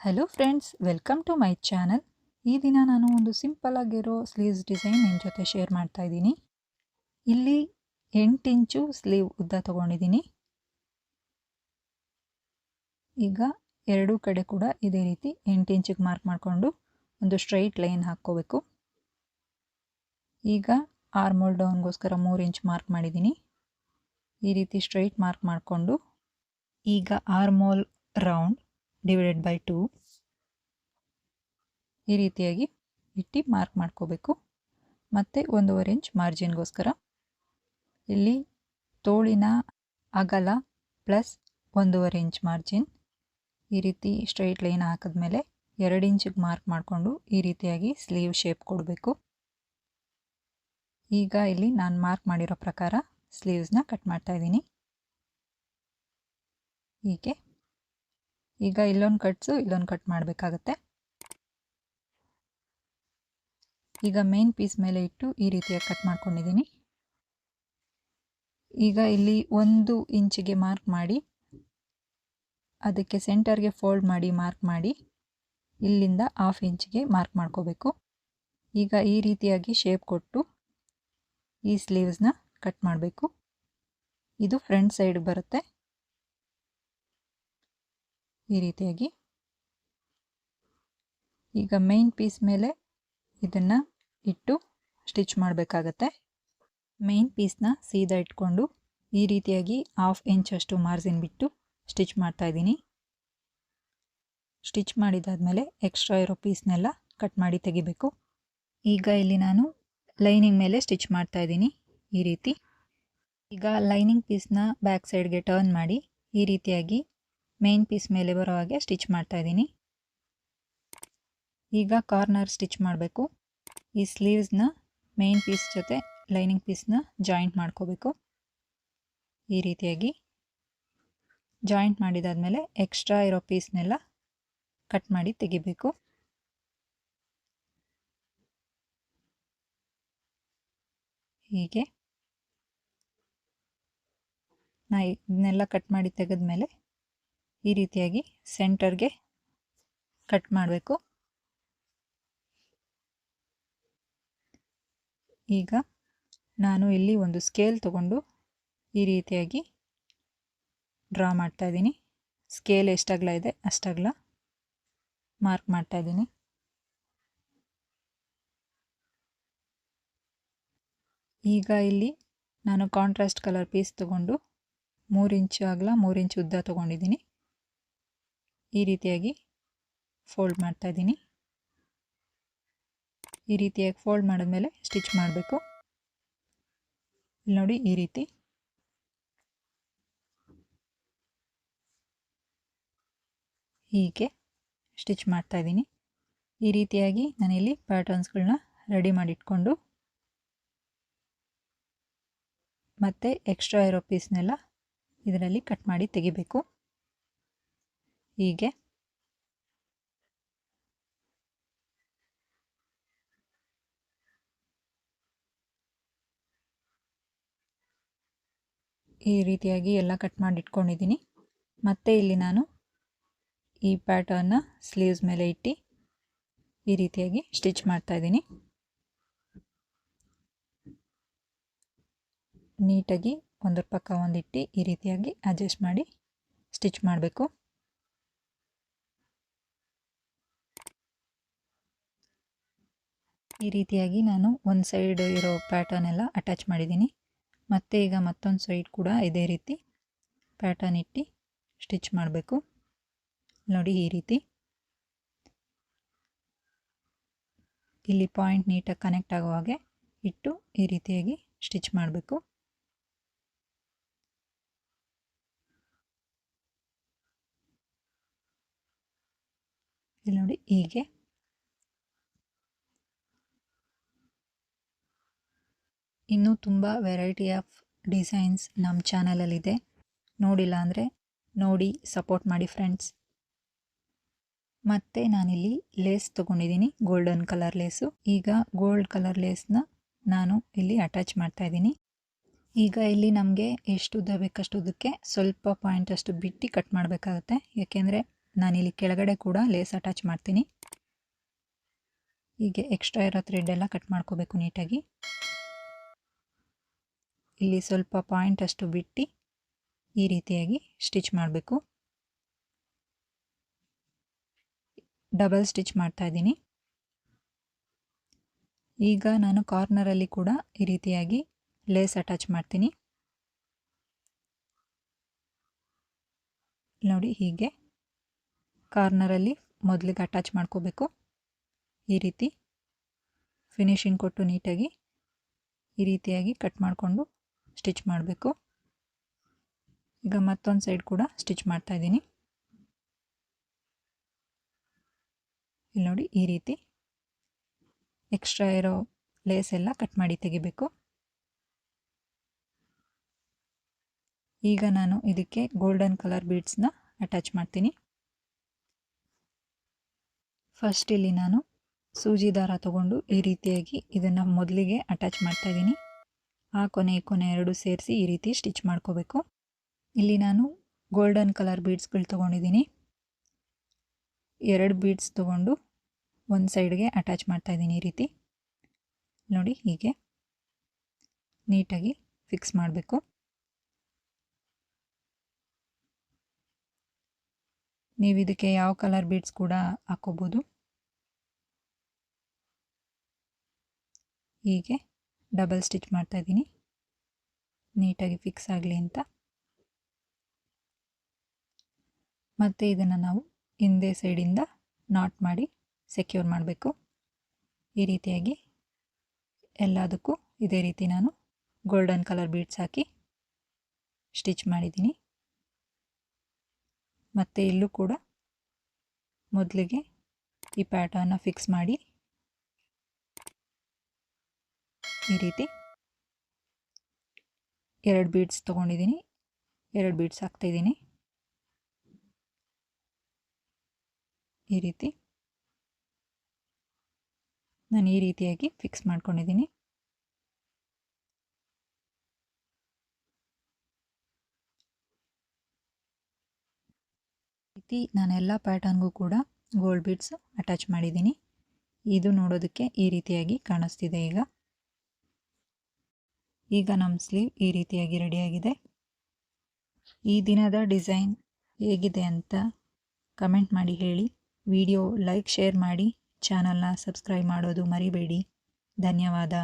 Hello friends, welcome to my channel. ಈ ದಿನ ನಾನು ಒಂದು ಸಿಂಪಲ್ ಆಗಿರೋ ಸ್ಲೀವ್ಸ್ ಡಿಸೈನ್ ನಿಮ್ಮ ಜೊತೆ ಶೇರ್ ಮಾಡ್ತಾ ಇದ್ದೀನಿ. ಇಲ್ಲಿ 8 ಇಂಚು ಸ್ಲೀವ್ ಉದ್ದ ತಗೊಂಡಿದ್ದೀನಿ. ಈಗ ಎರಡೂ ಕಡೆ ಕೂಡ ಇದೇ ರೀತಿ 8 ಇಂಚಿಗೆ ಮಾರ್ಕ್ ಮಾಡಿಕೊಂಡು ಒಂದು ಸ್ಟ್ರೈಟ್ ಲೈನ್ ಹಾಕ್ಕೋಬೇಕು. ಈಗ ಆರ್ಮ್ ಡೌನ್ಗೋಸ್ಕರ 3 ಇಂಚ್ ಮಾರ್ಕ್ ಮಾಡಿದ್ದೀನಿ. ಈ ರೀತಿ ಸ್ಟ್ರೈಟ್ ಮಾರ್ಕ್ ಮಾಡಿಕೊಂಡು ಈಗ arm hole round divided by 2 ಈ ರೀತಿಯಾಗಿ ಇಟ್ಟು ಮಾರ್ಕ್ ಮಾಡ್ಕೋಬೇಕು. ಮತ್ತು 1.5 ಇಂಚ್ ಮಾರ್ಜಿನ್ಗೋಸ್ಕರ ಇಲ್ಲಿ ತೋಳಿನ ಅಗಲ ಪ್ಲಸ್ 1.5 ಇಂಚ್ ಮಾರ್ಜಿನ್ ಈ ರೀತಿ ಸ್ಟ್ರೈಟ್ ಲೈನ್ ಹಾಕಿದ್ಮೇಲೆ 2 ಇಂಚಿಗೆ ಮಾರ್ಕ್ ಮಾಡಿಕೊಂಡು ಈ ರೀತಿಯಾಗಿ ಸ್ಲೀವ್ ಶೇಪ್ ಕೊಡಬೇಕು. ಈಗ ಇಲ್ಲಿ ನಾನು ಮಾರ್ಕ್ ಮಾಡಿರೋ ಪ್ರಕಾರ ಸ್ಲೀವ್ಸ್ನ ಕಟ್ ಮಾಡ್ತಾ ಇದ್ದೀನಿ. ಹೀಗೆ ಈಗ ಇಲ್ಲೊಂದು ಕಟ್ ಮಾಡಬೇಕಾಗತ್ತೆ. ಈಗ ಮೇನ್ ಪೀಸ್ ಮೇಲೆ ಇಟ್ಟು ಈ ರೀತಿಯಾಗಿ ಕಟ್ ಮಾಡ್ಕೊಂಡಿದ್ದೀನಿ. ಈಗ ಇಲ್ಲಿ 1 ಇಂಚಿಗೆ ಮಾರ್ಕ್ ಮಾಡಿ ಅದಕ್ಕೆ ಸೆಂಟರ್ಗೆ ಫೋಲ್ಡ್ ಮಾಡಿ ಮಾರ್ಕ್ ಮಾಡಿ ಇಲ್ಲಿಂದ 1/2 ಇಂಚಿಗೆ ಮಾರ್ಕ್ ಮಾಡ್ಕೋಬೇಕು. ಈಗ ಈ ರೀತಿಯಾಗಿ ಶೇಪ್ ಕೊಟ್ಟು ಈ ಸ್ಲೀವ್ಸ್ನ ಕಟ್ ಮಾಡಬೇಕು. ಇದು ಫ್ರಂಟ್ ಸೈಡ್ ಬರುತ್ತೆ. ಈ ರೀತಿಯಾಗಿ ಈಗ ಮೇನ್ ಪೀಸ್ ಮೇಲೆ ಇದನ್ನು ಇಟ್ಟು ಸ್ಟಿಚ್ ಮಾಡಬೇಕಾಗತ್ತೆ. ಮೇನ್ ಪೀಸ್ನ ಸೀದಾ ಇಟ್ಕೊಂಡು ಈ ರೀತಿಯಾಗಿ 1/2 ಇಂಚ್ ಅಷ್ಟು ಮಾರ್ಜಿನ್ ಬಿಟ್ಟು ಸ್ಟಿಚ್ ಮಾಡ್ತಾ ಇದ್ದೀನಿ. ಸ್ಟಿಚ್ ಮಾಡಿದಾದ್ಮೇಲೆ ಎಕ್ಸ್ಟ್ರಾ ಇರೋ ಪೀಸ್ನೆಲ್ಲ ಕಟ್ ಮಾಡಿ ತೆಗಿಬೇಕು. ಈಗ ಇಲ್ಲಿ ನಾನು ಲೈನಿಂಗ್ ಮೇಲೆ ಸ್ಟಿಚ್ ಮಾಡ್ತಾ ಇದ್ದೀನಿ. ಈ ರೀತಿ ಈಗ ಲೈನಿಂಗ್ ಪೀಸ್ನ ಬ್ಯಾಕ್ ಸೈಡ್ಗೆ ಟರ್ನ್ ಮಾಡಿ ಈ ರೀತಿಯಾಗಿ ಮೇನ್ ಪೀಸ್ ಮೇಲೆ ಬರೋ ಹಾಗೆ ಸ್ಟಿಚ್ ಮಾಡ್ತಾ ಇದ್ದೀನಿ. ಈಗ ಕಾರ್ನರ್ ಸ್ಟಿಚ್ ಮಾಡಬೇಕು. ಈ ಸ್ಲೀವ್ಸ್ನ ಮೇನ್ ಪೀಸ್ ಜೊತೆ ಲೈನಿಂಗ್ ಪೀಸ್ನ ಜಾಯಿಂಟ್ ಮಾಡ್ಕೋಬೇಕು. ಈ ರೀತಿಯಾಗಿ ಜಾಯಿಂಟ್ ಮಾಡಿದಾದ್ಮೇಲೆ ಎಕ್ಸ್ಟ್ರಾ ಇರೋ ಪೀಸ್ನೆಲ್ಲ ಕಟ್ ಮಾಡಿ ತೆಗಿಬೇಕು. ಹೀಗೆ ಇದನ್ನೆಲ್ಲ ಕಟ್ ಮಾಡಿ ತೆಗೆದ್ಮೇಲೆ ಈ ರೀತಿಯಾಗಿ ಸೆಂಟರ್ಗೆ ಕಟ್ ಮಾಡಬೇಕು. ಈಗ ನಾನು ಇಲ್ಲಿ ಒಂದು ಸ್ಕೇಲ್ ತಗೊಂಡು ಈ ರೀತಿಯಾಗಿ ಡ್ರಾ ಮಾಡ್ತಾ ಇದ್ದೀನಿ. ಸ್ಕೇಲ್ ಎಷ್ಟಾಗಲ ಇದೆ ಅಷ್ಟಾಗಲ ಮಾರ್ಕ್ ಮಾಡ್ತಾ ಇದ್ದೀನಿ. ಈಗ ಇಲ್ಲಿ ನಾನು ಕಾಂಟ್ರಾಸ್ಟ್ ಕಲರ್ ಪೀಸ್ ತಗೊಂಡು 3 ಇಂಚು ಅಗಲ 3 ಇಂಚು ಉದ್ದ ತಗೊಂಡಿದ್ದೀನಿ. ಈ ರೀತಿಯಾಗಿ ಫೋಲ್ಡ್ ಮಾಡ್ತಾ ಇದ್ದೀನಿ. ಈ ರೀತಿಯಾಗಿ ಫೋಲ್ಡ್ ಮಾಡಿದ್ಮೇಲೆ ಸ್ಟಿಚ್ ಮಾಡಬೇಕು. ಇಲ್ಲಿ ನೋಡಿ ಈ ರೀತಿ ಹೀಗೆ ಸ್ಟಿಚ್ ಮಾಡ್ತಾ ಇದ್ದೀನಿ. ಈ ರೀತಿಯಾಗಿ ನಾನಿಲ್ಲಿ ಪ್ಯಾಟರ್ನ್ಸ್ಗಳನ್ನ ರೆಡಿ ಮಾಡಿಟ್ಕೊಂಡು ಮತ್ತು ಎಕ್ಸ್ಟ್ರಾ ಇರೋ ಪೀಸ್ನೆಲ್ಲ ಇದರಲ್ಲಿ ಕಟ್ ಮಾಡಿ ತೆಗಿಬೇಕು. ಹೀಗೆ ಈ ರೀತಿಯಾಗಿ ಎಲ್ಲ ಕಟ್ ಮಾಡಿ ಇಟ್ಕೊಂಡಿದ್ದೀನಿ. ಮತ್ತು ಇಲ್ಲಿ ನಾನು ಈ ಪ್ಯಾಟರ್ನ್ನ ಸ್ಲೀವ್ಸ್ ಮೇಲೆ ಇಟ್ಟು ಈ ರೀತಿಯಾಗಿ ಸ್ಟಿಚ್ ಮಾಡ್ತಾ ಇದ್ದೀನಿ. ನೀಟಾಗಿ ಒಂದ್ರ ಪಕ್ಕ ಒಂದಿಟ್ಟು ಈ ರೀತಿಯಾಗಿ ಅಡ್ಜಸ್ಟ್ ಮಾಡಿ ಸ್ಟಿಚ್ ಮಾಡಬೇಕು. ಈ ರೀತಿಯಾಗಿ ನಾನು ಒಂದು ಸೈಡ್ ಇರೋ ಪ್ಯಾಟರ್ನ್ ಎಲ್ಲ ಅಟ್ಯಾಚ್ ಮಾಡಿದ್ದೀನಿ. ಮತ್ತು ಈಗ ಮತ್ತೊಂದು ಸೈಡ್ ಕೂಡ ಇದೇ ರೀತಿ ಪ್ಯಾಟರ್ನ್ ಇಟ್ಟು ಸ್ಟಿಚ್ ಮಾಡಬೇಕು. ನೋಡಿ ಈ ರೀತಿ ಇಲ್ಲಿ ಪಾಯಿಂಟ್ ನೀಟಾಗಿ ಕನೆಕ್ಟ್ ಆಗೋ ಹಾಗೆ ಇಟ್ಟು ಈ ರೀತಿಯಾಗಿ ಸ್ಟಿಚ್ ಮಾಡಬೇಕು. ಇಲ್ಲಿ ನೋಡಿ ಹೀಗೆ ಇನ್ನೂ ತುಂಬ ವೆರೈಟಿ ಆಫ್ ಡಿಸೈನ್ಸ್ ನಮ್ಮ ಚಾನಲಲ್ಲಿದೆ. ನೋಡಿಲ್ಲ ಅಂದರೆ ನೋಡಿ ಸಪೋರ್ಟ್ ಮಾಡಿ ಫ್ರೆಂಡ್ಸ್. ಮತ್ತು ನಾನಿಲ್ಲಿ ಲೇಸ್ ತೊಗೊಂಡಿದ್ದೀನಿ, ಗೋಲ್ಡನ್ ಕಲರ್ ಲೇಸು. ಈಗ ಗೋಲ್ಡ್ ಕಲರ್ ಲೇಸ್ನ ನಾನು ಇಲ್ಲಿ ಅಟ್ಯಾಚ್ ಮಾಡ್ತಾ ಇದ್ದೀನಿ. ಈಗ ಇಲ್ಲಿ ನಮಗೆ ಎಷ್ಟು ಉದ್ದ ಬೇಕಷ್ಟು ಉದ್ದಕ್ಕೆ ಸ್ವಲ್ಪ ಪಾಯಿಂಟ್ ಅಷ್ಟು ಬಿಟ್ಟು ಕಟ್ ಮಾಡಬೇಕಾಗತ್ತೆ. ಯಾಕೆಂದರೆ ನಾನಿಲ್ಲಿ ಕೆಳಗಡೆ ಕೂಡ ಲೇಸ್ ಅಟ್ಯಾಚ್ ಮಾಡ್ತೀನಿ. ಹೀಗೆ ಎಕ್ಸ್ಟ್ರಾ ಇರೋ ಥ್ರೆಡ್ ಎಲ್ಲ ಕಟ್ ಮಾಡ್ಕೋಬೇಕು ನೀಟಾಗಿ. ಇಲ್ಲಿ ಸ್ವಲ್ಪ ಪಾಯಿಂಟ್ ಅಷ್ಟು ಬಿಟ್ಟು ಈ ರೀತಿಯಾಗಿ ಸ್ಟಿಚ್ ಮಾಡಬೇಕು. ಡಬಲ್ ಸ್ಟಿಚ್ ಮಾಡ್ತಾ ಇದ್ದೀನಿ. ಈಗ ನಾನು ಕಾರ್ನರಲ್ಲಿ ಕೂಡ ಈ ರೀತಿಯಾಗಿ ಲೇಸ್ ಅಟ್ಯಾಚ್ ಮಾಡ್ತೀನಿ. ನೋಡಿ, ಹೀಗೆ ಕಾರ್ನರಲ್ಲಿ ಮೊದಲಿಗೆ ಅಟ್ಯಾಚ್ ಮಾಡ್ಕೋಬೇಕು. ಈ ರೀತಿ ಫಿನಿಶಿಂಗ್ ಕೊಟ್ಟು ನೀಟಾಗಿ ಈ ರೀತಿಯಾಗಿ ಕಟ್ ಮಾಡಿಕೊಂಡು ಸ್ಟಿಚ್ ಮಾಡಬೇಕು. ಈಗ ಮತ್ತೊಂದು ಸೈಡ್ ಕೂಡ ಸ್ಟಿಚ್ ಮಾಡ್ತಾ ಇದ್ದೀನಿ. ಇಲ್ಲಿ ನೋಡಿ, ಈ ರೀತಿ ಎಕ್ಸ್ಟ್ರಾ ಇರೋ ಲೇಸ್ ಎಲ್ಲ ಕಟ್ ಮಾಡಿ ತೆಗಿಬೇಕು. ಈಗ ನಾನು ಇದಕ್ಕೆ ಗೋಲ್ಡನ್ ಕಲರ್ ಬೀಡ್ಸ್ನ ಅಟ್ಯಾಚ್ ಮಾಡ್ತೀನಿ. ಫಸ್ಟ್ ಇಲ್ಲಿ ನಾನು ಸೂಜಿ ದಾರ ತಗೊಂಡು ಈ ರೀತಿಯಾಗಿ ಇದನ್ನು ಮೊದಲಿಗೆ ಅಟ್ಯಾಚ್ ಮಾಡ್ತಾ ಇದ್ದೀನಿ. ಆ ಕೊನೆ ಎರಡು ಸೇರಿಸಿ ಈ ರೀತಿ ಸ್ಟಿಚ್ ಮಾಡ್ಕೋಬೇಕು. ಇಲ್ಲಿ ನಾನು ಗೋಲ್ಡನ್ ಕಲರ್ ಬೀಡ್ಸ್ಗಳು ತೊಗೊಂಡಿದ್ದೀನಿ. 2 ಬೀಡ್ಸ್ ತೊಗೊಂಡು ಒಂದು ಸೈಡ್ಗೆ ಅಟ್ಯಾಚ್ ಮಾಡ್ತಾ ಇದ್ದೀನಿ. ಈ ರೀತಿ ನೋಡಿ, ಹೀಗೆ ನೀಟಾಗಿ ಫಿಕ್ಸ್ ಮಾಡಬೇಕು. ನೀವು ಇದಕ್ಕೆ ಯಾವ ಕಲರ್ ಬೀಡ್ಸ್ ಕೂಡ ಹಾಕೋಬೋದು. ಹೀಗೆ ಡಬಲ್ ಸ್ಟಿಚ್ ಮಾಡ್ತಾ ಇದ್ದೀನಿ, ನೀಟಾಗಿ ಫಿಕ್ಸ್ ಆಗಲಿ ಅಂತ. ಮತ್ತು ಇದನ್ನು ನಾವು ಹಿಂದೆ ಸೈಡಿಂದ ನಾಟ್ ಮಾಡಿ ಸೆಕ್ಯೂರ್ ಮಾಡಬೇಕು. ಈ ರೀತಿಯಾಗಿ ಎಲ್ಲದಕ್ಕೂ ಇದೇ ರೀತಿ ನಾನು ಗೋಲ್ಡನ್ ಕಲರ್ ಬೀಡ್ಸ್ ಹಾಕಿ ಸ್ಟಿಚ್ ಮಾಡಿದ್ದೀನಿ. ಮತ್ತು ಇಲ್ಲೂ ಕೂಡ ಮೊದಲಿಗೆ ಈ ಪ್ಯಾಟರ್ನ ಫಿಕ್ಸ್ ಮಾಡಿ ಈ ರೀತಿ 2 ಬೀಡ್ಸ್ ತೊಗೊಂಡಿದ್ದೀನಿ. 2 ಬೀಡ್ಸ್ ಹಾಕ್ತಾಯಿದ್ದೀನಿ. ಈ ರೀತಿ ನಾನು ಈ ರೀತಿಯಾಗಿ ಫಿಕ್ಸ್ ಮಾಡ್ಕೊಂಡಿದ್ದೀನಿ. ರೀತಿ ನಾನೆಲ್ಲ ಪ್ಯಾಟರ್ನ್ಗೂ ಕೂಡ ಗೋಲ್ಡ್ ಬೀಡ್ಸ್ ಅಟ್ಯಾಚ್ ಮಾಡಿದ್ದೀನಿ. ಇದು ನೋಡೋದಕ್ಕೆ ಈ ರೀತಿಯಾಗಿ ಕಾಣಿಸ್ತಿದೆ. ಈಗ ನಮ್ಮ ಸ್ಲೀವ್ ಈ ರೀತಿಯಾಗಿ ರೆಡಿಯಾಗಿದೆ. ಈ ದಿನದ ಡಿಸೈನ್ ಹೇಗಿದೆ ಅಂತ ಕಮೆಂಟ್ ಮಾಡಿ ಹೇಳಿ. ವಿಡಿಯೋ ಲೈಕ್ ಶೇರ್ ಮಾಡಿ, ಚಾನಲ್ನ ಸಬ್ಸ್ಕ್ರೈಬ್ ಮಾಡೋದು ಮರಿಬೇಡಿ. ಧನ್ಯವಾದ.